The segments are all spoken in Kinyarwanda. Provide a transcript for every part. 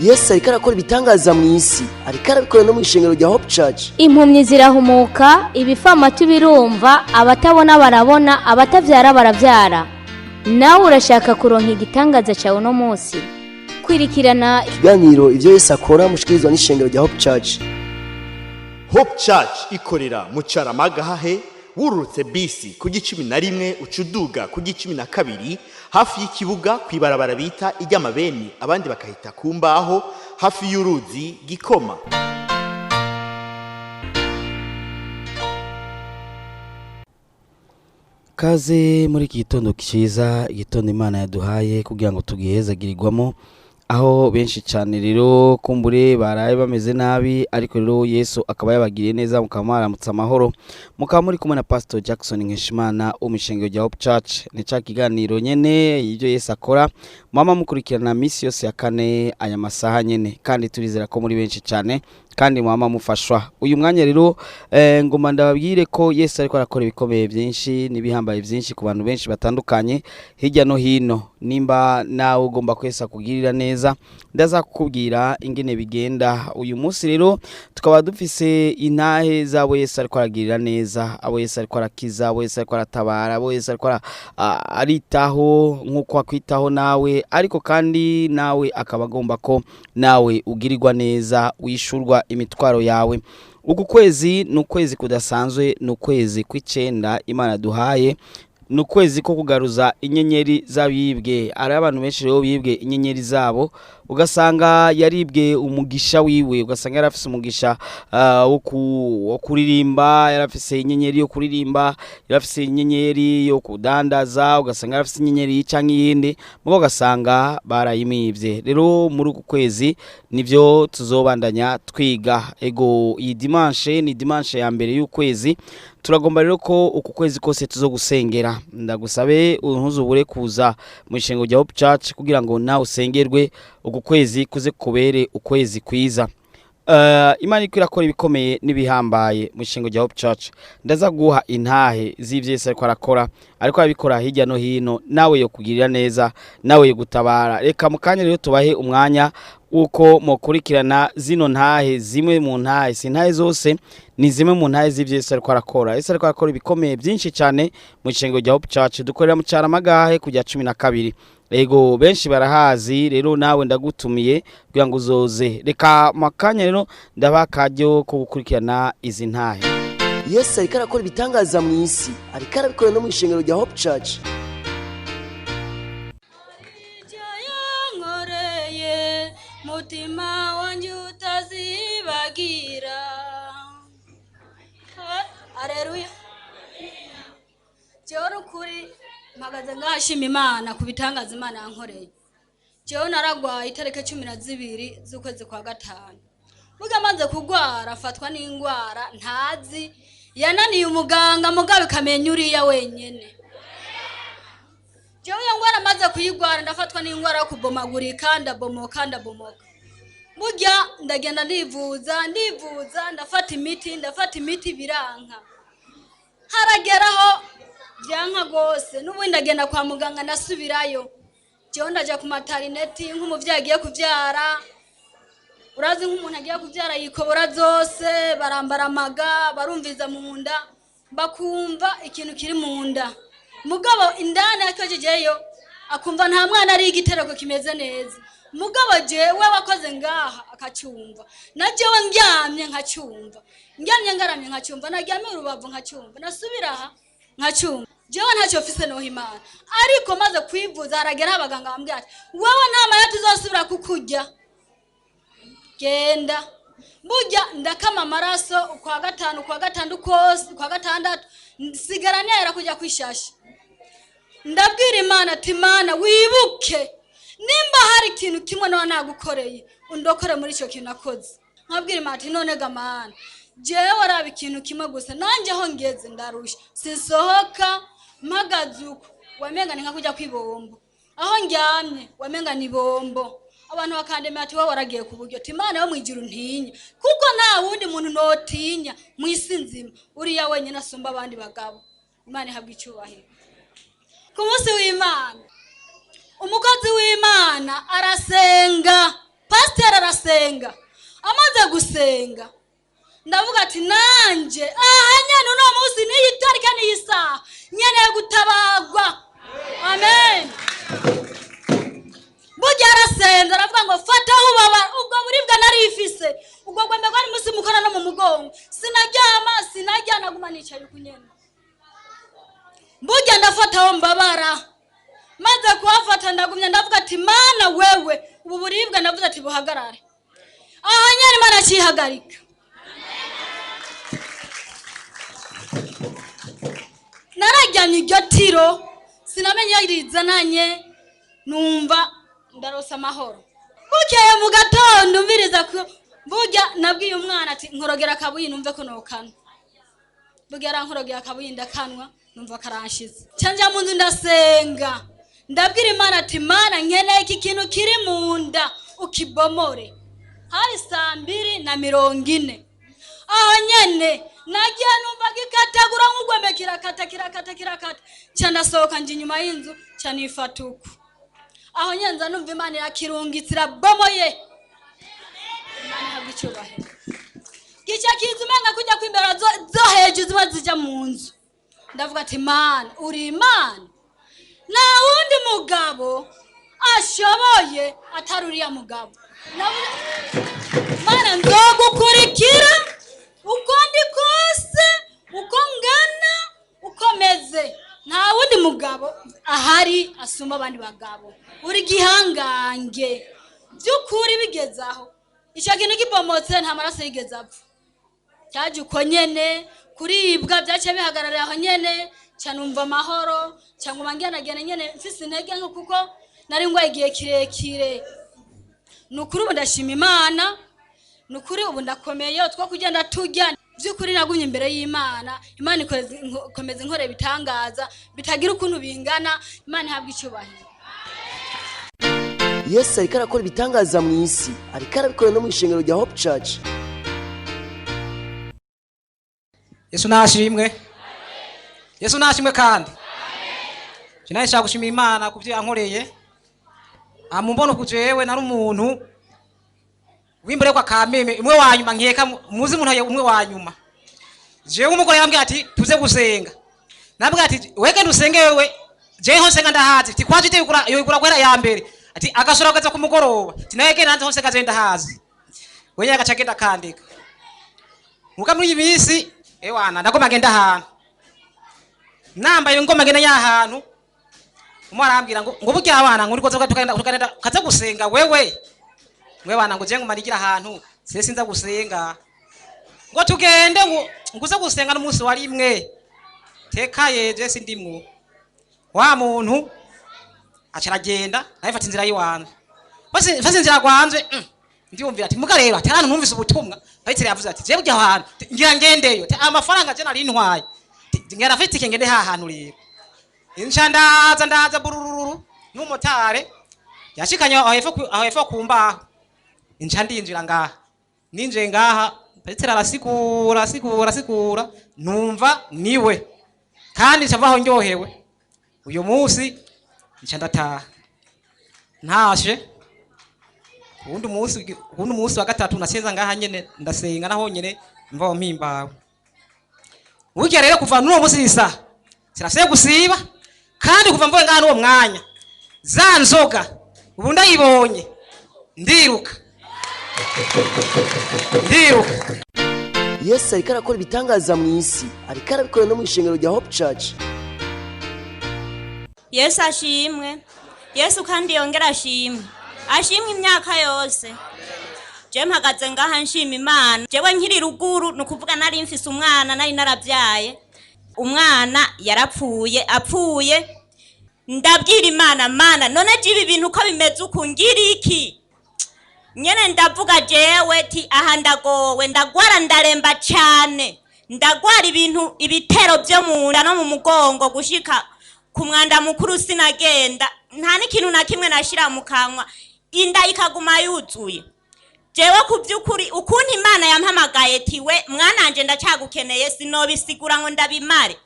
Yesu ariko arakora ibitangaza mu isi, ariko arabikora no mu ishengero rya Hope Church. Impumyi zirahumuka, ibifamatu birumva, abatabona barabona, abatavyara baravyara. Nawe urashaka kuronka igitangaza cyawe no munsi? Kwirikirana ikiganiro ivyo Yesu akora mushikirizwa n'ishengero rya Hope Church. Hope Church ikorera mu Caramagahahe, wururutse bisi ku G11 ucuduga ku G12 hafi y'ikibuga kwibarabara bita iry'amabeni, abandi bakahita kumbaho hafi y'uruzi Gikoma. Kaze muri iki gitondo cyiza, igitondo Imana yaduhaye kugira ngo tugihezagirirwamo, aho benshi cyane rero kumbure baraye bameze nabi, ariko rero Yesu akaba yabagiriye neza, mukamwaramutsa amahoro, mukaba muri kumwe na Pasteur Jackson Nkeshimana umishengero rya Hope Church. Ni ca kiganiro nyene ibyo Yesu akora, mama mukurikirana misi yose ya kane aya masaha nyene, kandi turizera ko muri benshi cyane kandi mama mufashwa. Uyu mwanya rero ngoma ndababwire ko Yesu ariko arakora ibikomeye byinshi nibihambaye byinshi ku bantu benshi batandukanye hirya no hino. Nimba nawe ugomba kwesa kugirira neza, ndaza kukubwira ingene bigenda. Uyu munsi rero tukaba dufise intahe zabo Yesu ariko aragirira neza, abo Yesu ariko arakiza, abo Yesu ariko aratabara, abo Yesu ariko aritaho nkuko akwitaho nawe, ariko kandi nawe akaba agomba ko nawe ugirirwa neza, wishurwa imitwaro yawe. Uku kwezi nukwezi kudasanzwe, nukwezi kw'icenda Imana duhaye, nukwezi ko kugaruza inyenyeri zabibwe. Ari abantu benshi rero bibwe inyenyeri zabo, ugasanga yaribwe umugisha wiwe, ugasanga yarafise umugisha wo kuririmba, yarafise inyenyeri yo kuririmba, yarafise inyenyeri yo kudandaza, ugasanga yarafise inyenyeri canke yindi, mugo ugasanga barayimivye. Rero muri uku kwezi nivyo tuzobandanya twiga. Ego iyi dimanche ni dimanche ya mbere y'ukwezi, turagomba rero ko uku kwezi kose tuzogusengera. Ndagusabe untuzubure kuza mu ishengero rya Hope Church kugira ngo nawe usengerwe, uku kwezi kuze kubere ukwezi kwiza. Imana iko irakora ibikomeye nibihambaye mu ishengero rya Hope Church. Ndaza guha intahe z'ivyo Yesu ariko arakora, ariko abikora hirya no hino, nawe yo kugirira neza, nawe yo gutabara. Reka mukanya rero tubahe umwanya uko mukurikirana zino ntahe, zimwe mu ntahe, si ntahe zose, ni zimwe mu ntahe z'ivyo Yesu ariko arakora. Yesu ariko arakora ibikomeye byinshi cyane mu ishengero rya Hope Church. Dukorera mu Caramagahahe kujya 12. Ego benshi barahazi, rero nawe ndagutumiye kugira ngo uzoze. Reka makanya rero ndabakajyo ko gukurikirana izi ntahe. Yesu ariko arakora ibitangaza mu isi, ariko arabikora no mu ishengero rya Hope Church. Mutima wanjye utazibagira. Haleluya. Joro kuri mpagaze ngashima Imana kubitangaza Imana yankoreye. Joro naragwaye itareke 12 z'ukwezi kwa gatanu. Muga maze kugwara afatwa n'ingwara ntazi, yananiye umuganga mugabe kamenya uriya wenyene. Joro yangwara maze kuyigwara ndafatwa n'ingwara yo kubomagurika, ndabomoka. Mujya ndagenda ndivuza, ndafata imiti biranka. Harageraho byanka gose, n'ubundi ndagenda kwa muganga nasubirayo. Jewe ndaje ku maternity nk'umuvyayi agiye kuvyara. Urazi nk'umuntu agiye kuvyara yikobora zose, barambara amaga, barumviza mu nda, bakumva ikintu kiri mu nda. Mugabo indani yakojejeyo akumva nta mwana ari igitereko kimeze neza. Mugabo jewe wakoze ngaha akacyumva, na jewe ndyamye nkacyumva, ndyamye ngaramye nkacyumva, naryamye urubavu nkacyumva, nasubira aha nkacyumva. Jewe ntacyo mfise no Imana, ariko maze kwivuza haragera abaganga bambwira ati wowe nta maya tuzosubira kukurya, genda. Burya ndakama amaraso kwa gatanu, kwa gatandatu kose, kwa gatandatu sigara nera kujya kwishasha. Ndabwira Imana ati Imana wibuke, nimba hari ikintu kimwe no nagukoreye undokore muri cyo kintu nakoze. Nkabwira Imana ati none gamana, jewe waraba ikintu kimwe gusa, nanje ho ngeze ndarusha, sinsohoka mpagazuko, wamenga ninka kujya kwibombo, aho ndyamye wamenga ni bombo. Abantu bakandemera ati wowe waragiye kuburyo, ati Imana yo mwijuru ntinya, kuko nta wundi muntu notinya mu isi nzima, uriya wenyine asumba abandi bagabo. Imana ihabwa icyubahiro. Ku munsi w'Imana umukozi w'Imana arasenga, Pasteur arasenga amaze gusenga ndavuga ati nanje aha nyene uno munsi niyi tariki niyi saha nyene gutabagwa amen burya arasenze aravuga ngo fataho ubabara ubwo buribwa nari ifise ubwo gwembe gwari musi mukora no mu mugongo sinajya naguma nicaye kunyene burya ndafataho mbabara maze kuhafata ndagumya ndavuga ati mana wewe ubu buribwa ndavuze ati buhagarare aha nyene Imana cihagarika narajyanye iryo tiro sinamenye rizananye numva ndarosa amahoro bukeye mu gatondo umviriza ko burya nabwiye umwana ati nkorogera akabuyi numve ko nokana burya arankorogera akabuyi ndakanwa numva karanshize cyanja mu nzu ndasenga ndabwira Imana ati Mana nkeneye iki kintu kiri mu nda ukibomore hari 2:40 aho nyene nagiye numva gikatagura nk'ugwembe kirakata cyandasohoka nje inyuma y'inzu cyanifatuku aho nyenza numva Imana yakirungitsira bomoye Imana hagicyubahiro gica kizumenga kujya kwimbera zo hejuru ziba zijya mu nzu ndavuga ati Mana uri Imana na wundi mugabo ashoboye ataruriya mugabo Mana nzogukurikira uko ndi kose uko ngana ukomeze nta wundi mugabo ahari asumba abandi bagabo uri gihangange byukuri bigezaho icyo kintu gipomotse nta maraso yigeze apfa cyaje uko nyene kuribwa byace bihagarara aho nyene cyanumva amahoro cyangwa mangenagene nyene mfise intege nko kuko nari ngwaye igihe kirekire nukuri ubu ndashima Imana nukuri ubu ndakomeye two kugenda tujya byukuri nagumye imbere y'Imana Imana ikomeza inkore bitangaza bitagira ukuntu bingana Imana ihabwa icyubahiro Yesu ariko arakora ibitangaza mu isi ariko arabikora no mu ishengero rya Hope Church. Yesu nashimwe Yesu nashimwe kandi Sinashaka gushimira Imana kuvyo yankoreye amumbono kujewe nari umuntu wimbere kwa kameme imwe wanyuma nkeka muzi umuntu umwe wanyuma jewe umugore yambwiye ati tuze gusenga nabwiye ati wege ndusenge wewe je ho senga ndahazi ati kwaje yigura kwera ya mbere ati agashora gaza ku mugoroba ati naye nanze hose gaze ndahazi wenye agacagenda kandika muka muri ibisi ewana ndagoma genda ahantu nambaye ngoma genda yahantu umwarambira ngo burya abana ngo urikoze tukagenda kaza gusenga wewe bana ngo je ngo marigira ahantu sese nza gusenga ngo tugende ngo nguze gusenga n'umunsi wari imwe tekaye je sindimwo wa muntu acaragenda nayifata inzira yiwanze basi inzira gwanze ndiyumvira ati muga rero ati hano numvise ubutumwa bayitire yavuze ati je burya ahantu ngira ngendeyo amafaranga je nari ntwaye ngira afite ikengende hahantu rero ndaza burururu n'umotare yashikanye aho efo kumbaho ndinjira ngaha ninje ngaha bayitire arasikura numva niwe kandi cyavaho ndyohewe uyu munsi ndataha ntashe ubundi munsi wa gatatu nasenza ngaha nyene ndasenga naho nyene mva mpimbawe burya rero kuva n'uwo munsi isa siraseye gusiba kandi kuva mvuye ngaha n'uwo mwanya za nzoga ubu ndayibonye ndiruka Yesu ariko arakora ibitangaza mu isi ariko arabikora no mu ishengero rya Hope Church. Yesu ashimwe Yesu kandi yongera ashimwe imyaka yose je mpagaze ngaha nshima Imana jewe nkiri ruguru nukuvuga nari mfise umwana nari narabyaye umwana yarapfuye apfuye ndabwira Imana none jibi bintu ko bimeze ukungira iki nyene ndavuga jewe ti aha ndagowe ndagwara ndaremba cyane ndagwara ibitero byo mu nda no mu mugongo gushika ku mwanda mukuru sinagenda nta n'ikintu na kimwe nashira mu kanwa inda ikaguma yuzuye jewe kuvyukuri ukuntu Imana yampamagaye tiwe mwananje ndacyagukeneye sinobisigura ngo ndabimare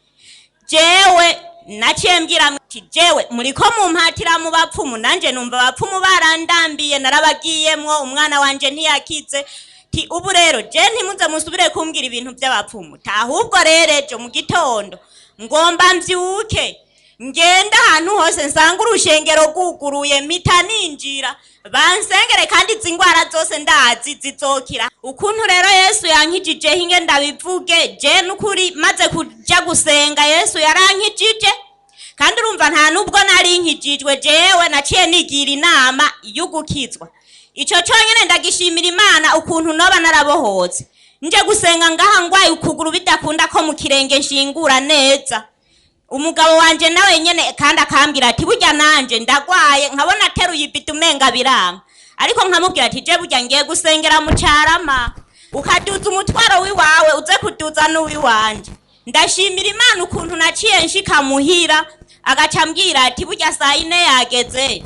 jewe naciye mbwira mti jewe muriko mumpatira mu bapfumu nanje numva abapfumu barandambiye narabagiyemwo umwana wanje ntiyakize ti ubu rero je ntimuze musubire kumbwira ibintu by'abapfumu tahubwo rero ejo mu gitondo ngomba mvyuke ngenda ahantu hose nsanga urushengero rwuguruye mpita ninjira bansengere kandi izi ngwara zose ndazi zizokira. Ukuntu rero Yesu yankijije hinge ndabivuge je nukuri maze kuja gusenga Yesu yarankijije kandi urumva nta nubwo nari nkijijwe jewe naciye nigira inama y'ugukizwa. Ico cyonyine ndagishimira Imana ukuntu noba narabohotse nje gusenga ngaha ngwaye ukuguru bidakunda ko mu kirenge nshingura neza. Umugabo wanje nawe nyene kandi akambira ati burya nanje ndagwaye nkabona ateruye ibitu menga biranga ariko nkamubwira ati je burya ngiye gusengera mu Carama ukaduza umutwaro wiwawe uze kuduza n'uwi wanje. Ndashimira Imana ukuntu naciye nshika muhira agacambwira ati burya saa 4 yageze.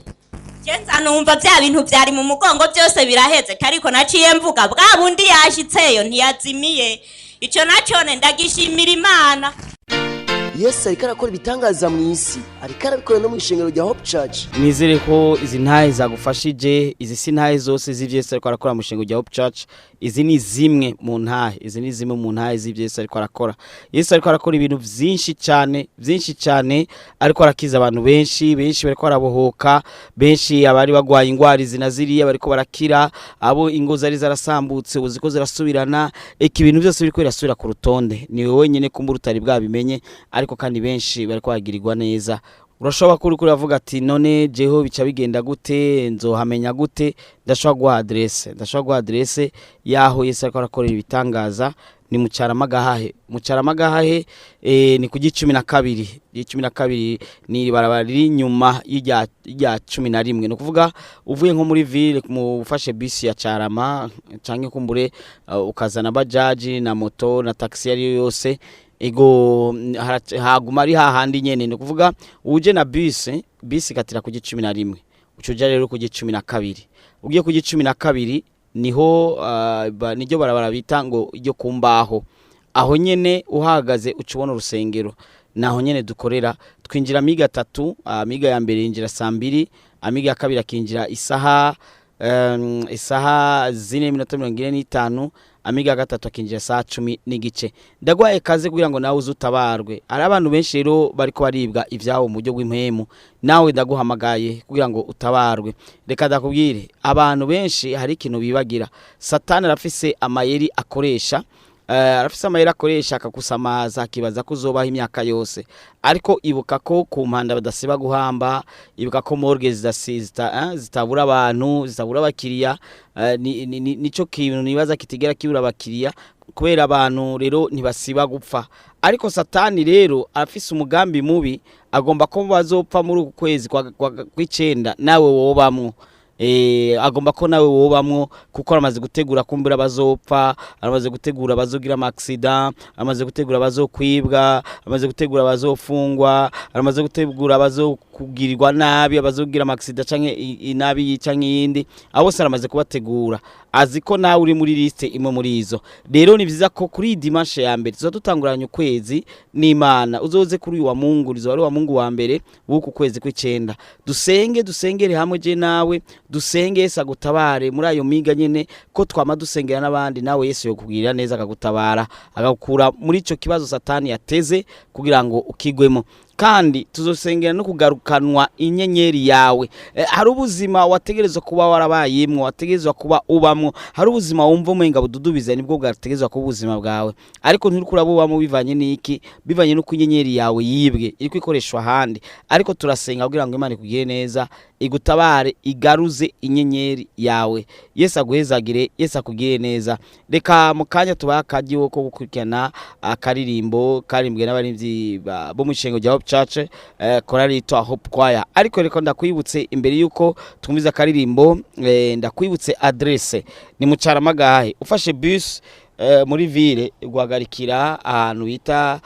Jenza numva bya bintu byari mu mugongo byose biraheze ariko naciye mvuga bwa bundi yashitseyo ntiyazimiye. Ico nacone ndagishimira Imana. Yesu ariko arakora ibitangaza mu isi, ariko arabikora no mu ishengero rya Hope Church. Nizere ko izi ntahe zagufashije, izi si ntahe zose z'ivyo Yesu ariko arakora mu ishengero rya Hope Church. Izi ni zimwe mu ntahe, z'ivyo Yesu ariko arakora. Yesu ariko arakora ibintu vyinshi cyane, ariko arakiza abantu benshi bariko barabohoka, benshi abari bagwaye ingwara zinaziriya bariko barakira, abo ingo zari zarasambutse uziko zirasubirana, ibintu byose biriko birasubira ku rutonde. Ni wewe nyene kumbura utari bwabimenye, ariko kandi benshi bariko bagirirwa neza. Urashobora kuri uravuga ati none jeho bica bigenda gute, nzohamenya gute? Ndashobora guha adresse yaho Yesu ariko arakorera ibitangaza. Ni mu Carama ni ku 12 ni barabara riri nyuma y'ijya 11. No kuvuga uvuye nko muri ville mufashe bus ya Carama canke kumbure ukazana bajaji na moto na taxi yari yose ego haguma ari hahandi nyene. No kuvuga uje na bus katira ku 11 ucuja rero ku 12. Ugiye ku 12 niho niryo barabara bita ngo iryo kumbaho, aho nyene uhagaze ucubona urusengero, naho nyene dukorera. Twinjira amiga 3, amiga ya mbere yinjira saa 2, amiga ya kabiri akinjira isaha 4:45, amiga ya gatatu akinjira saa 10 n'igice. Ndagwaye kaze kugira ngo nawe uzutabarwe. Ari abantu benshi rero bariko baribwa ivyaho mu buryo bw'impemu, nawe ndaguhamagaye kugira ngo utabarwe. Reka ndakubwire abantu benshi hari ikintu bibagira. Satani arafise amayeri akoresha, akakusamaza akibaza kuzobaho imyaka yose, ariko ibuka ko ku mpanda badasiba guhamba, ibuka ko morgue zitabura abantu, zitabura abakiriya. Nico kintu nibaza kitigera kibura abakiriya kubera abantu rero ntibasiba gupfa. Ariko Satani rero afise umugambi mubi, agomba ko bazopfa muri uku kwezi kw'icenda nawe wobamwo. Agomba ko nawe wobamwo kuko aramaze gutegura kumbura bazopfa, aramaze gutegura bazogira accident, aramaze gutegura bazokwibwa, aramaze gutegura bazofungwa, aramaze gutegura bazokugirirwa nabi, abazogira accident canke inabi canke yindi. Abo aramaze kubategura, aziko nawe uri muri liste imwe muri izo. Rero ni vyiza ko kuri dimanche ya mbere tuzotutanguranya ukwezi n'Imana, uzoze kuri uyu wa Mungu, rizo wari wa Mungu wa mbere w'uku kwezi kw'icenda. Dusengere hamwe je nawe, dusenge Yesu agutabare muri ayo miga nyene, ko twama dusengera n'abandi nawe Yesu yokugirira neza akagutabara, agakura muri ico kibazo Satani yateze kugira ngo ukigwemo. Kandi tuzosengera no kugarukanwa inyenyeri yawe. Hari ubuzima wategerezwa kuba warabayimwo, wategerezwa kuba ubamwo. Hari ubuzima wumva umenga bududubiza nibwo bwategerezwa kuba ubuzima bwawe, ariko nturikura bubamwo bivanye n'iki? Bivanye no kunyenyeri yawe yibwe iriko ikoreshwa handi. Ariko turasenga kugira ngo Imana ikugire neza, igutabare, igaruze inyenyeri yawe. Yesu aguhezagire, Yesu akugire neza. Reka mukanya tubakagiye ko gukurikirana akaririmbo karimbwe n'abarimvyi bo mu ishengero rya Hope Church, korali yitwa Hope Choir. Ariko reko ndakwibutse imbere yuko twumviza akaririmbo, ndakwibutse adresse ni mu Carama. Ufashe bus muri ville guhagarikira ahantu bita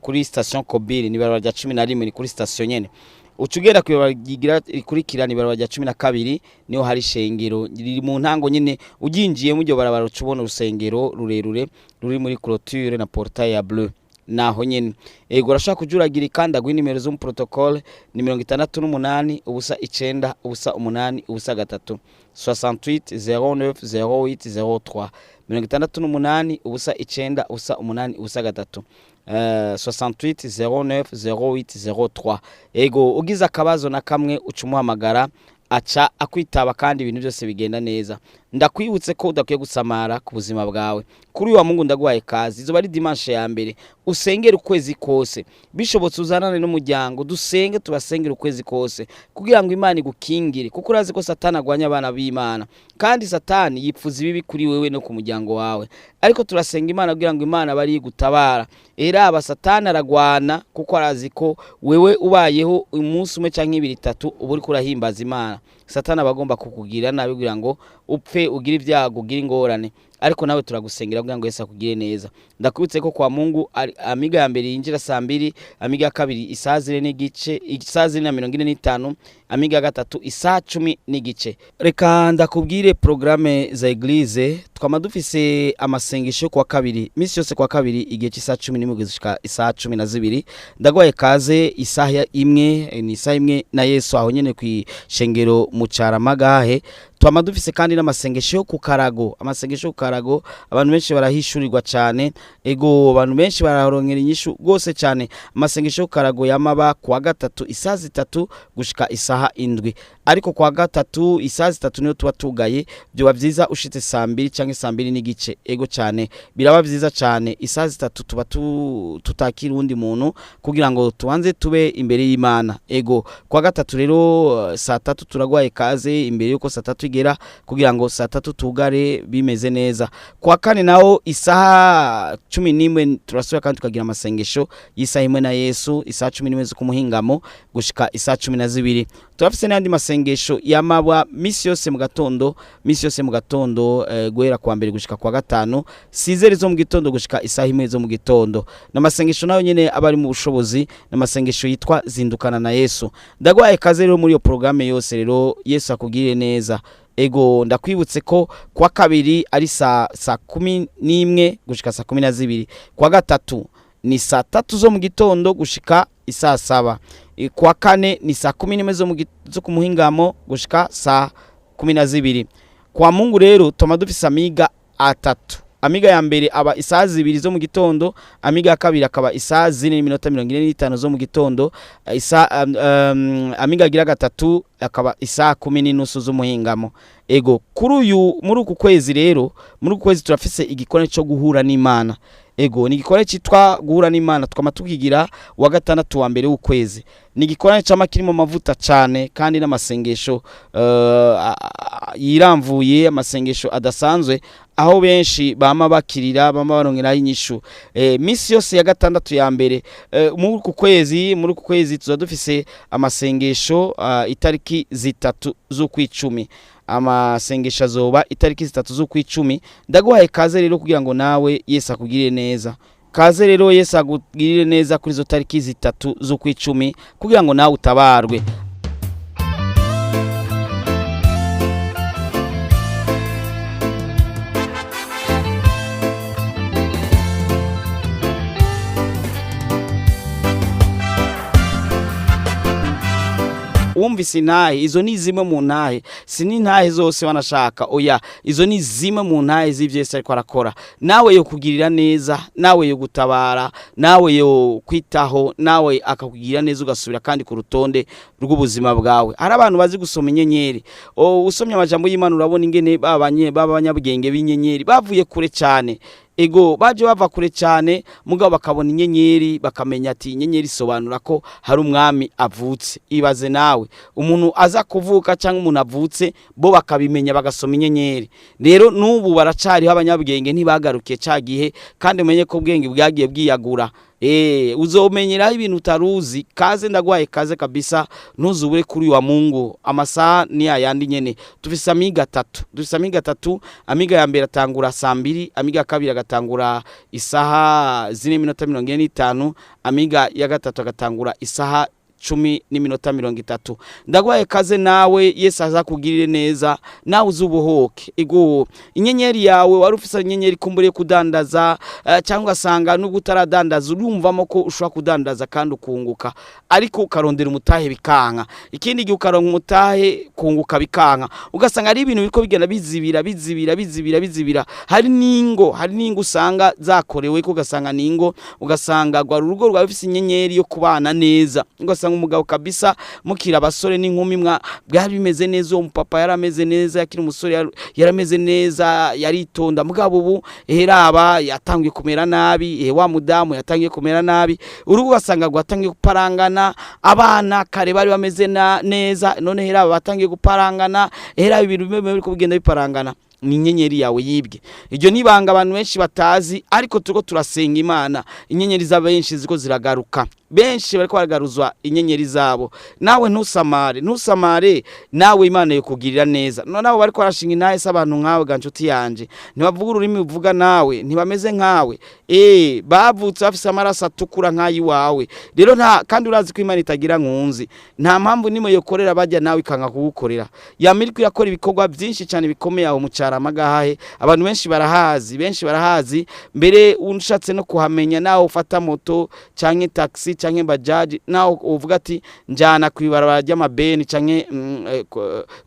kuri station Kobiri, ni barabara rya 11, ni kuri station nyene. Ucugera kwibagira ikurikirana barabara rya 12, niho hari shengero riri mu ntango nyene. Uginjiye mu ryo barabara ucubona urusengero rurerure ruri muri clôture na portail ya bleu. naho nyene ego urashaka kujuragira kandi agwi nimero zo mu protocole ni 68 ubusa 9 ubusa 8 ubusa 3 68 09 08 03 68 ubusa 9 ubusa 8 ubusa 3 68 09 08 03 ego ugize akabazo na kamwe ucumuhamagara aca akwitaba kandi ibintu byose bigenda neza. Ndakwibutse ko udakwiye gusamara ku buzima bwawe. Kuri wa Mungu ndagwaye kazi izo bari dimanche ya mbere usengera ukwezi kose bishobotse uzanane n'umuryango dusenge tubasengera ukwezi kose kugira ngo Imana igukingire kuko urazi ko Satani agwanya abana b'Imana kandi Satani yipfuza ibibi kuri wewe no ku muryango wawe ariko turasenga Imana kugira ngo Imana bari gutabara era aba Satani aragwana kuko arazi ko wewe ubayeho umunsi umwe canke 2-3 uburi kurahimbaza Imana. Satani abagomba kukugira nabi kugira ngo upfe ugira ibyago ugira ingorane ariko nawe turagusengera kugira ngo Yesu akugire neza. Ndakubitse ko kwa Mungu amiga ya mbere yinjira saa 2, amiga ya kabiri isaha 4 n'igice, isaha 4:45, amiga ya gatatu isaha 10 n'igice. Reka ndakubwire programme za eglise twama dufise amasengesho kwa kabiri misi yose kwa kabiri igihe cy'isaha 10 gushika isaha 12 ndagwaye kaze isaha imwe ni isaha imwe na Yesu aho nyene kwishengero mu Caramagahe. Twama dufise kandi n'amasengesho ku Karago, amasengesho ku Karago abantu benshi barahishurirwa cyane ego abantu benshi bararongera inyishu gose cyane. Amasengesho ku Karago yamaba kwa gatatu isaha 3 gushika isaha 7 ariko kwa gatatu isaha 3 niyo tuba tugaye byo bavyiza ushitse saa 2 canke saa 2 n'igice ego cyane biraba vyiza cyane isaha 3 tuba tutakira undi muntu kugira ngo tubanze tube imbere y'Imana ego. Kwa gatatu rero saa 3 turagwaye kaze imbere yuko saa 3 igera kugira ngo saa 3 tugare bimeze neza. Kwa kane naho isaha 11 turasubira kandi tukagira amasengesho y'isaha imwe na Yesu isaha 11 zo kumuhingamo gushika isaha 12. Turafise n'andi masengesho yamabwa misi yose mu gatondo guhera kwa mbere gushika kwa gatanu 6 zo mu gitondo gushika isaha 1 zo mu gitondo. Namasengesho nayo nyene abari mu bushobozi namasengesho yitwa zindukana na Yesu. Ndagwaye kaze rero muri iyo programme yose rero Yesu akugire neza ego. Ndakwibutse ko kwa kabiri ari saa 11 gushika saa 12, kwa gatatu ni saa 3 zo mu gitondo gushika isaa 7, kwa kane ni saa 11 zo kumuhingamo gushika saa 12. Kwa Mungu rero tuma dufise amiga atatu. Amiga ya mbere aba isaha 2 zo mu gitondo, amiga ya kabiri akaba isaha 4:45 zo mu gitondo, amiga gira gatatu akaba isaha 10:30 zo muhingamo ego. Kuri uyu muri uku kwezi rero muri uku kwezi turafise igikone cyo guhura n'Imana ego. Ni igikone cyitwa guhura n'Imana twama tukigira wa gatandatu wa mbere w'ukwezi. Ni igikone cy'amakirimo mavuta cyane kandi n'amasengesho yiramvuye amasengesho adasanzwe aho benshi bama bakirira bama barongera inyishu misi yose ya gatandatu ya mbere muri uku kwezi tuzadufise amasengesho itariki 3 z'ukwicumi. Amasengesho azoba itariki 3 z'ukwicumi. Ndagwaye kaze rero kugira ngo nawe Yesu akugirire neza. Kaze rero Yesu akugirire neza kuri zo tariki 3 z'ukwicumi kugira ngo nawe utabarwe. Wumvise intahe izo ni zimwe mu ntahe sini ntahe zose wanashaka oya izo ni zimwe mu ntahe z'ivyo Yesu ariko arakora. Nawe yo kugirira neza, nawe yo gutabara, nawe yo kwitaho, nawe akakugirira neza ugasubira kandi ku rutonde rw'ubuzima bwawe. Hari abantu bazi gusoma inyenyeri usomye amajambo y'Imana urabona ingene babanyabwenge b'inyenyeri bavuye kure cyane ego baje bava kure cyane mugabo bakabona inyenyeri bakamenya ati inyenyeri isobanura ko hari umwami avutse. Ibaze nawe umuntu aza kuvuka cyangwa umuntu avutse bo bakabimenya bagasoma inyenyeri. Rero nubu baracariho abanyabwenge ntibagarukiye cagihe kandi umenye ko ubwenge bwagiye bwiyagura uzomenyera ibintu utaruzi. Kaze ndagwaye kaze kabisa ntuzubure kuri wa Mungu. Amasaha ni ayandi nyene tufise amiga 3 amiga ya mbere atangura saa 2, amiga ya kabiri agatangura isaha 4:45, amiga ya gatatu agatangura isaha 10:30 ndagwaye kaze nawe Yesu azakugirire neza nawe uzubuhoke ego inyenyeri yawe wari ufise inyenyeri kumbure kudandaza cyangwa sanga no gutaradandaza urumvamo ko ushobora kudandaza kandi ukunguka ariko ukarondera umutahe bikanka ikindi gihe ukaronka umutahe kunguka bikanka ugasanga ari ibintu biriko bigenda bizibira hari ningo usanga zakorewe ko ugasanga ningo ugasanga gwa urugo rwa bifise inyenyeri yo kubana neza ugasanga umugabo kabisa mukira abasore n'inkumi byari bimeze neza uwo mupapa yarameze neza yakiri umusore yarameze neza yaritonda mugabo ubu heraba yatangiye kumera nabi wa mudamu yatangiye kumera nabi urugo ugasanga gwatangiye guparangana abana kare bari bameze neza none heraba batangiye guparangana heraba ibintu bimwe biri kubigenda biparangana ni inyenyeri yawe yibwe iryo nibanga abantu benshi batazi ariko turiko turasenga Imana inyenyeri z'abenshi ziko ziragaruka benshi bariko baragaruzwa inyenyeri zabo nawe ntusamare nawe Imana yo kugirira neza nabo bariko barashinga intahe s'abantu nkawe gancuti yanje ntibavuga ururimi uvuga nawe ntibameze nkawe bavutse bafise amaraso atukura nkayi wawe rero kandi urazi ko Imana itagira nkunzi nta mpamvu nimwe yokorera bajya nawe ikanga kugukorera yamiriko yakora ibikorwa byinshi cyane bikomeye aho mucara amagahahe abantu benshi barahazi mbere unshatse no kuhamenya nawe ufata moto canke taxi canke bajaji naho uvuga ati njana kwibarabara ry'amabeni canke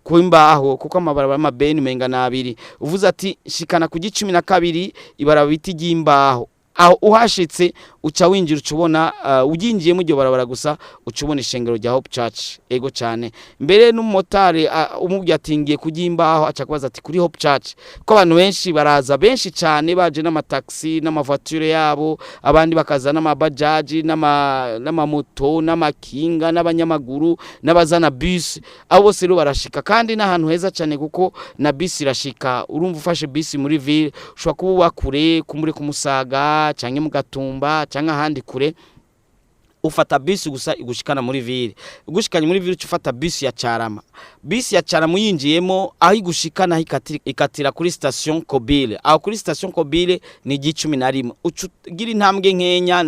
kuimbaho kuko amabarabara y'amabeni menga nabiri uvuze ati shikana ku 12 ibarabara biti ry'imbaho aho uhashitse uca winjira ucubona ugingiye mu ryo barabara gusa ucubona ishengero rya Hope Church ego cyane mbere n'umumotari umubwiye atingiye kugimbaho aca kubaza ati kuri Hope Church ko abantu benshi baraza benshi cyane baje n'amataxi n'amavoiture yabo abandi bakaza n'amabajaji n'amamoto n'amakinga n'abanyamaguru n'abazana bus abo bose rero barashika kandi n'ahantu heza cyane kuko na bus irashika urumva ufashe bus muri ville ushobora kuba wakure kumure kumusaga canke mu Gatumba canke ahandi kure ufata bisi gusa igushikana muri ville ugushikanye muri ville ufata bisi ya Carama yinjiyemo aho igushikana ikatira kuri station Kobile aho kuri station Kobile ni 11 ugira intambwe nkenya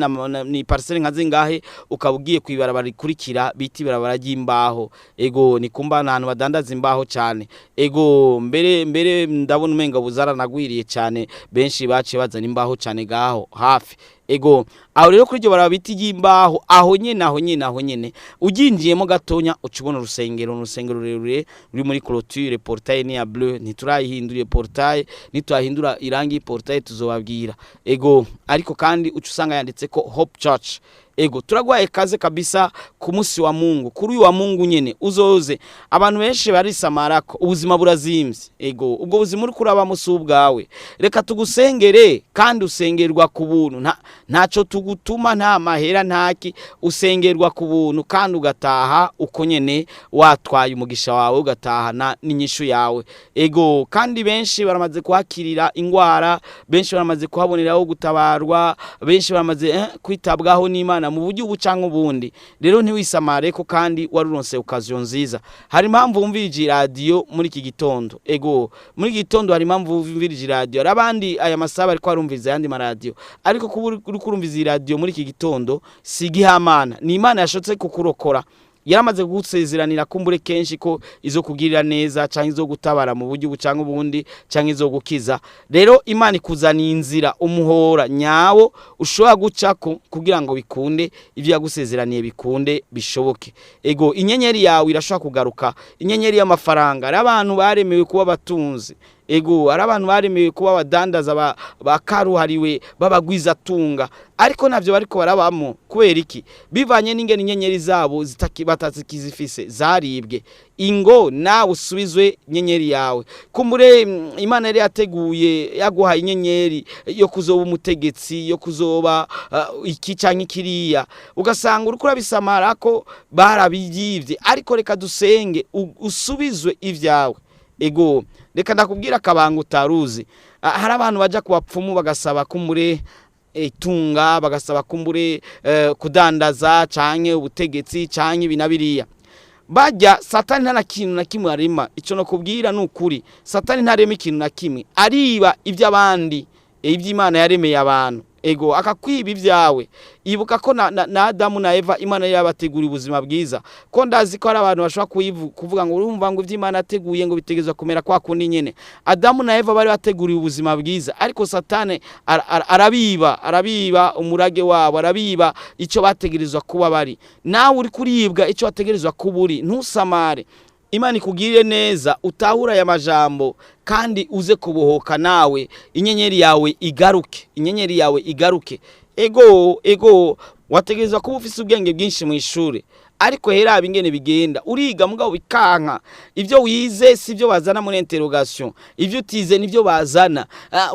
ni parcelle nkazingahe ukabugiye kwibarabara rikurikira biti barabara ry'imbaho ego ni kumba nahantu badandaza imbaho cyane ego mbere ndabona umenga buzara nagwiriye cyane benshi baciye bazana imbaho cyane gaho hafi ego aho rero kuri ryo barabiti y'imbaho aho nyene uginjiyemo gatonya ucubona urusengero rurerure ruri muri clôture portail ni ya bleu ntiturayihinduriye portail nitwahindura irangi portail tuzobabwira ego ariko kandi ucusanga yanditse ko Hope Church ego turagwaye kaze kabisa ku munsi wa Mungu kuri uyu wa Mungu nyene uzoze abantu benshi barisamarako ubuzima burazimvye ego ubwo buzima uri kuraba musubwawe reka tugusengere kandi usengerwa ku buntu ntaco tugutuma nta mahera ntaki usengerwa ku buntu kandi ugataha uko nyene watwaye umugisha wawe ugataha n'inyishu yawe ego kandi benshi baramaze kuhakirira ingwara benshi baramaze kuhaboneraho gutabarwa benshi baramaze kwitabwaho n'Imana mu buryo ubucanka ubundi rero ntiwisamare ko kandi waruronse occasion nziza hari impamvu umvirije radio muri iki gitondo ego muri gitondo hari impamvu umvirije radio arabandi aya masaba ariko arumviza yandi maradio ariko uri kurumviza radio muri iki gitondo sigihamana ni Imana yashotse kukurokora yaramaze gusezeranira kumbure kenshi ko izo kugirira neza canke izo gutabara mu buryo bucanka ubundi canke izo gukiza rero Imana ikuzaniye inzira umuhora nyawo ushobora gucako kugira ngo bikunde ivyo yagusezeraniye bikunde bishoboke ego inyenyeri yawe irashobora kugaruka inyenyeri y'amafaranga ari abantu baremewe kuba batunzi ego ari abantu baremewe kuba badandaza bakaruhariwe babagwiza tunga ariko navyo bariko barabamo kubera iki bivanye n'ingene inyenyeri zabo batakizifise zaribwe ingo nawe usubizwe inyenyeri yawe kumbure Imana yari yateguye yaguha inyenyeri yo kuzoba umutegetsi yo kuzoba iki canke kiriya ugasanga uri kurabisamara ko barabiyivye ariko reka dusenge usubizwe ivyawe ego reka ndakubwira akabanga utaruzi hari abantu baja ku bapfumu bagasaba kumbure itunga bagasaba kumbure kudandaza canke ubutegetsi canke ibinabiriya bajya satani nta kintu na kimwe arima ico no kubwira n'ukuri satani ntarema ikintu na kimwe ariba ivy'abandi ivy'Imana yaremeye abantu ego akakwiba ibyawe. Ibuka ko na Adamu na Eva Imana yabategura ubuzima bwiza, ko ndazi ko ari abantu bashobora kuvuga ngo urumva ngo ivy'Imana ateguye ngo bitegezwa kumera kwa kundi nyene. Adamu na Eva bari bateguriye ubuzima bwiza, ariko Satani arabiba umurage wabo, arabiba icyo bategerezwa kuba bari. Nawe uri kuribwa icyo wategerezwa kuba uri, ntusamare. Imana ikugirire neza, utahura aya majambo kandi uze kubohoka, nawe inyenyeri yawe igaruke. Ego wategerezwa kuba ufise ubwenge bwinshi mu ishuri, ariko hera ingene bigenda uriga mugabo bikanka. Ivyo wize sivyo bazana muri interrogation, ivyo utize nivyo bazana.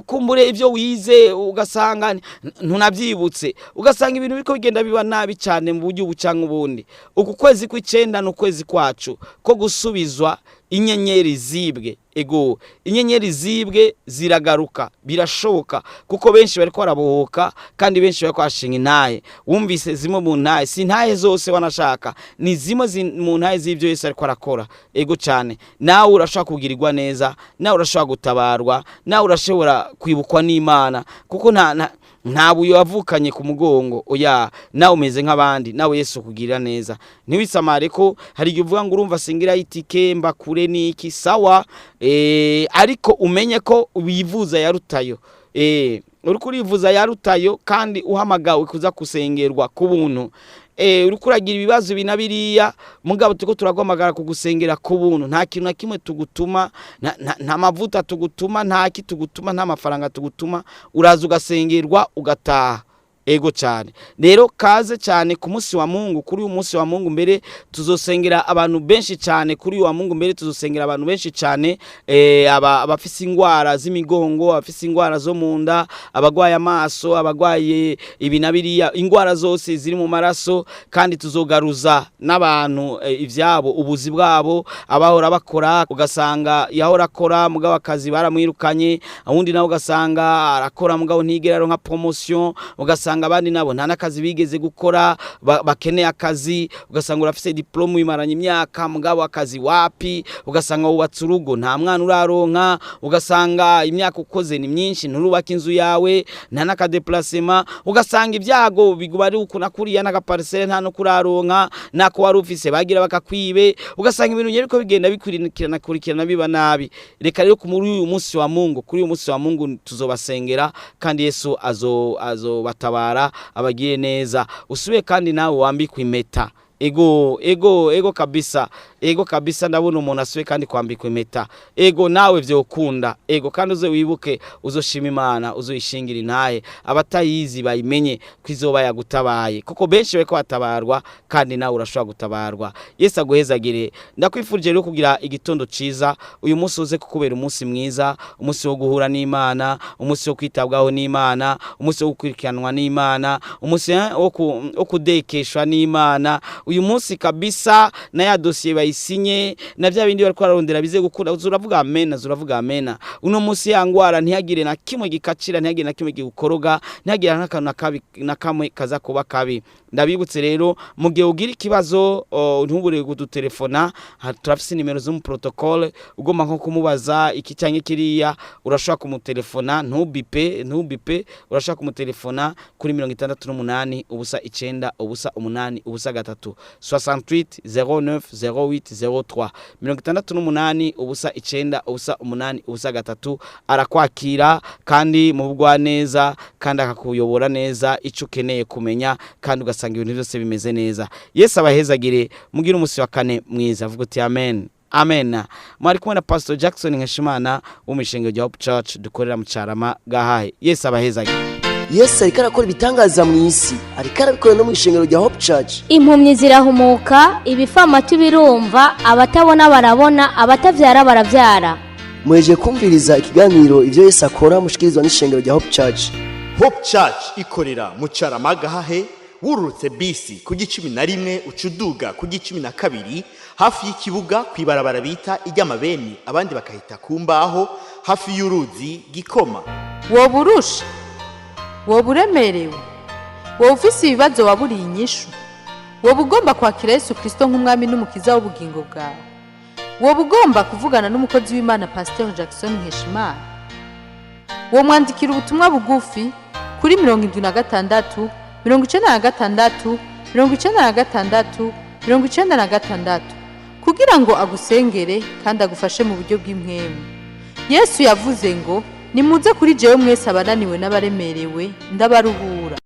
Kumbure ivyo wize ugasanga ntunavyibutse, ugasanga ibintu biko bigenda biba nabi cyane mu buryo bucanka ubundi. Uku kwezi kw'icenda n'ukwezi kwacu ko gusubizwa inyenyeri zibwe. Ego inyenyeri zibwe ziragaruka, birashoboka kuko benshi bari ko barabohoka kandi benshi bari kwashinga intahe. Wumvise zimwe mu ntahe, si ntahe zose wanashaka, ni zimwe mu ntahe z'ibyo Yesu ariko arakora. Ego cyane, nawe urashaka kugirirwa neza, nawe urashaka gutabarwa, nawe urashobora kwibukwa n'Imana, kuko nta buyo wavukanye ku mugongo. Oya, nawe umeze nk'abandi, nawe Yesu kugirira neza. Ntiwisamare ko hari igihe uvuga ngo urumva singira itike mba kure n'iki, sawa, ariko umenye ko wivuza yarutayo. Uri kurivuza yarutayo kandi uhamagawe kuza kusengerwa ku buntu. Uri kuragira ibibazo binabiriya, mugabo tuko turagomagara kugusengera ku buntu. Nta kintu na kimwe tugutuma, nta mavuta tugutuma, nta ki tugutuma, nta mafaranga tugutuma. Uraza ugasengerwa ugataha. Ego cyane. Rero kaze cyane ku munsi wa Mungu. Kuri uyu munsi wa Mungu mbere tuzosengera abantu benshi cyane. Kuri uyu wa Mungu mbere tuzosengera abantu benshi cyane, abafise ingwara z'imigongo, abafise ingwara zo munda, abagwaye amaso, abagwaye ibinabiriya, ingwara zose ziri mu maraso. Kandi tuzogaruza n'abantu ivyabo, ubuzi bwabo, abahora bakora ugasanga yahora akora mugabo akazi baramwirukanye, ahundi nawe ugasanga arakora mugabo ntigera ronka promotion, ugasanga abandi nabo nta nakazi bigeze gukora, bakeneye akazi. Ugasanga urafise diplome wimaranye imyaka mugabo akazi wapi, ugasanga wubatse urugo nta mwana uraronka, ugasanga imyaka ukoze ni myinshi nturubaka inzu yawe, nta naka déplacement, ugasanga ibyago bigubari ukuna kuriya naka parcelle nta no kuraronka, nako wari ufise bagira bakakwibe. Ugasanga ibintu nyeriko bigenda bikurikirana biba nabi. Reka rero muri uyu munsi wa Mungu, kuri uyu munsi wa Mungu tuzobasengera kandi Yesu azobataba abagiye neza. Usubiye kandi nawe wambikwa impeta. Ego kabisa ndabona umuntu asubiye kandi kwambikwa impeta. Ego nawe vyokunda. Ego kandi uze wibuke, uzoshima Imana, uzoyishingira intahe, abatayizi bayimenye kwizoba yagutabaye, kuko benshi beko batabarwa kandi nawe urashobora gutabarwa. Yesu aguhezagire. Ndakwifurije rero kugira igitondo ciza. Uyu munsi uze kukubera umunsi mwiza, umunsi wo guhura n'Imana, umunsi wo kwitabwaho n'Imana, umunsi wo gukurikiranwa n'Imana, umunsi wo kudekeshwa n'Imana. Uyu munsi kabisa na ya dossier bayisinye na bya bindi bari kwararondera bize gukunda. Uravuga amena. Uno munsi yangwara ntihagire na kimwe gikacira, ntihagire na kimwe gikoroga, ntihagire na kamwe kaza kuba kabi. Ndabibutse rero mu gihe ugira ikibazo ntubure kudutelefona, turafise nimero zo mu protocole. Ugomba nko kumubaza iki cyanye kiriya, urashaka kumutelefona, ntubipe, urashaka kumutelefona kuri 68 ubusa 9 ubusa 8 ubusa 3 68 09 08 03 68 ubusa 9 ubusa 8 ubusa 3. Arakwakira kandi mu bugwa neza kandi akakuyobora neza icyo ukeneye kumenya, kandi ugasanga ibintu byose bimeze neza. Yesu abahezagire. Mugira umunsi wa kane mwiza. Vuga uti amen. Mwari kumwe na Pastor Jackson Nkeshimana w'umushinga wa Hope Church dukorera mu Carama gahahe. Yesu abahezagire. Yesu ariko arakora ibitangaza mu isi, ariko arabikora no mu ishengero rya Hope Church. Impumyi zirahumuka, ibifamatu birumva, abatabona barabona, abatavyara baravyara. Mweje kumviriza ikiganiro ivyo Yesu akora mushikirizwa n'ishengero rya Hope Church. Hope Church ikorera mu Carama gahahe, wururutse bisi ku 11 ucuduga ku 12 hafi y'ikibuga kwibarabara bita iry'amabeni, abandi bakahita kumbaho hafi y'uruzi Gikoma. Woburusha, woburemerewe, wofisi ibibazo waburiye inyishu, wobugomba kwakira Yesu Kristo nk'umwami n'umukiza w'ubugingo bwawe, wobugomba kuvugana n'umukozi w'Imana Pasteur Jackson Nkeshimana, wo mwandikira ubutumwa bugufi kuri 76 96 96 96 kugira ngo agusengere kandi agufashe mu buryo bw'impwemu. Yesu yavuze ngo nimuze kuri jewe mwese abananiwe n'abaremerewe ndabaruhura.